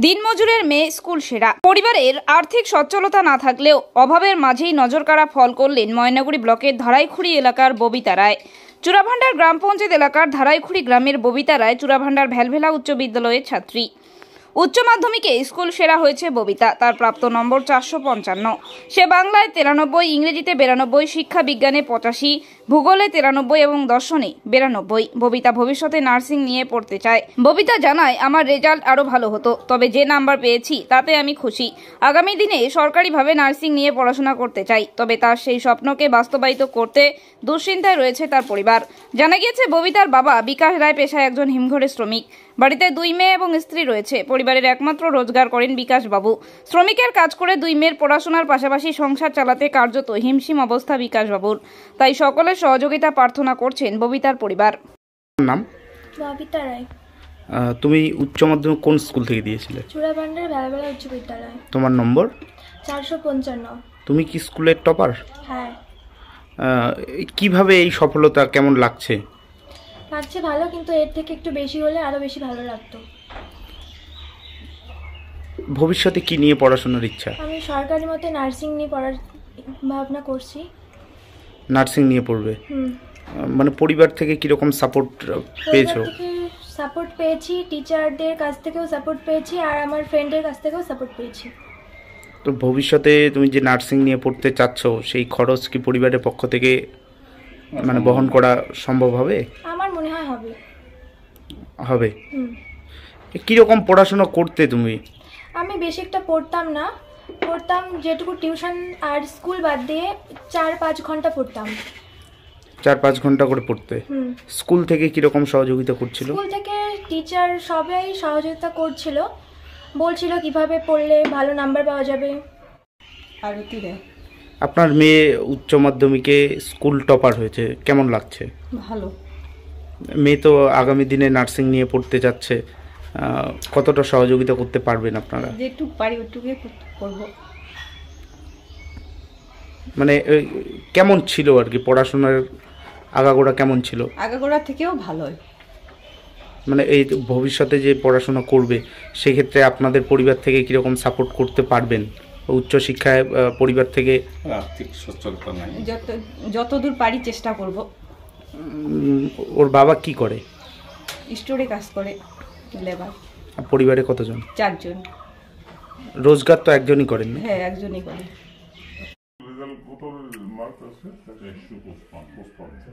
দিনমজুরের মেয়ে স্কুল সেরা। পরিবারের আর্থিক সচ্ছলতা না থাকলেও অভাবের মাঝেই নজরকাড়া ফল করলেন ময়নাগুড়ি ব্লকের ধারাইখুড়ি এলাকার ববিতা রায়। চূড়াভান্ডার গ্রাম পঞ্চায়েত এলাকার ধারাইখুড়ি গ্রামের ববিতা রায় চূড়াভান্ডার ভ্যালভেলা উচ্চ বিদ্যালয়ের ছাত্রী। উচ্চ মাধ্যমিকে স্কুল সেরা হয়েছে ববিতা। তার প্রাপ্ত নম্বর 455। সে বাংলায় 93, ইংরেজিতে 92, শিক্ষা বিজ্ঞানে 85, ভূগোলে 93 এবং দর্শনে 92। ববিতা ভবিষ্যতে নার্সিং নিয়ে পড়তে চায়। ববিতা জানায়, আমার রেজাল্ট আরো ভালো হতো, তবে যে নাম্বার পেয়েছি তাতে আমি খুশি। আগামী দিনে সরকারিভাবে নার্সিং নিয়ে পড়াশোনা করতে চাই, তবে তার সেই স্বপ্নকে বাস্তবায়িত করতে দুশ্চিন্তায় রয়েছে তার পরিবার। জানা গিয়েছে, ববিতার বাবা বিকাশ রায় পেশায় একজন হিমঘরে শ্রমিক। বাড়িতে 2 মেয়ে এবং স্ত্রী রয়েছে। পরিবারের একমাত্র রোজগার করেন বিকাশ বাবু। শ্রমিকের কাজ করে 2 মেয়ের পড়াশোনার পাশাপাশি সংসার চালাতে কার্যত হিমশিম অবস্থা বিকাশ বাবুর। তাই সকলের সহযোগিতা প্রার্থনা করছেন ববিতার পরিবার। নাম? ববিতা রায়। তুমি উচ্চ মাধ্যমিক কোন স্কুল থেকে দিয়েছিলে? চূড়াভান্ডার ভ্যালভেলা উচ্চ বিদ্যালয়। তোমার নম্বর? 455। তুমি কি স্কুলের টপার? হ্যাঁ। কিভাবে এই সফলতা কেমন লাগছে? লাগছে ভালো, কিন্তু এর থেকে একটু বেশি হলে আরো বেশি ভালো লাগতো। ভবিষ্যতে কি নিয়ে পড়াশোনার ইচ্ছা? আমি সরকারি মতে নার্সিং নিয়ে পড়ার ভাবনা করছি। নার্সিং নিয়ে পড়বে? মানে পরিবার থেকে কিরকম সাপোর্ট পেয়েছো? সাপোর্ট পেয়েছি, টিচারদের কাছ থেকেও সাপোর্ট পেয়েছি, আর আমার ফ্রেন্ডের কাছ থেকেও সাপোর্ট পেয়েছি। তো ভবিষ্যতে তুমি যে নার্সিং নিয়ে পড়তে চাচ্ছ, সেই খরচ কি পরিবারের পক্ষ থেকে মানে বহন করা সম্ভব হবে? আমার মনে হয় হবে। হবে। কিরকম পড়াশোনা করতে তুমি? আমি বেশি একটা পড়তাম না, পড়তাম যেটুকু টিউশন আর স্কুল বাদ দিয়ে 4-5 ঘন্টা পড়তাম। 4-5 ঘন্টা করে পড়তে? স্কুল থেকে কিরকম সহযোগিতা করছিল? স্কুল থেকে টিচার সবাই সহযোগিতা করছিল, বলছিল কিভাবে পড়লে ভালো নাম্বার পাওয়া যাবে। আপনার মেয়ে উচ্চ মাধ্যমিকে স্কুল টপার হয়েছে, কেমন লাগছে? ভালো। মেয়ে তো আগামী দিনে নার্সিং নিয়ে পড়তে যাচ্ছে, কতটা সহযোগিতা করতে পারবেন আপনারা? যেটুকু পারি ওটুকুই করব। মানে কেমন ছিল আর কি পড়াশোনার আগাগোড়া কেমন ছিল? আগাগোড়া থেকেও ভালো। মানে এই ভবিষ্যতে যে পড়াশোনা করবে সেক্ষেত্রে আপনাদের পরিবার থেকে কিরকম সাপোর্ট করতে পারবেন? উচ্চ শিক্ষায় পরিবার থেকে আর্থিক সচ্ছলতা নাই, যতদূর পারি চেষ্টা করব। ওর বাবা কি করে? স্টোরে কাজ করে, লেবার। পরিবারে কতজন? 4 জন। রোজগার তো একজনই করেন না? হ্যাঁ, একজনই করে। রেজাল্ট কত মার্ক আছে? 155।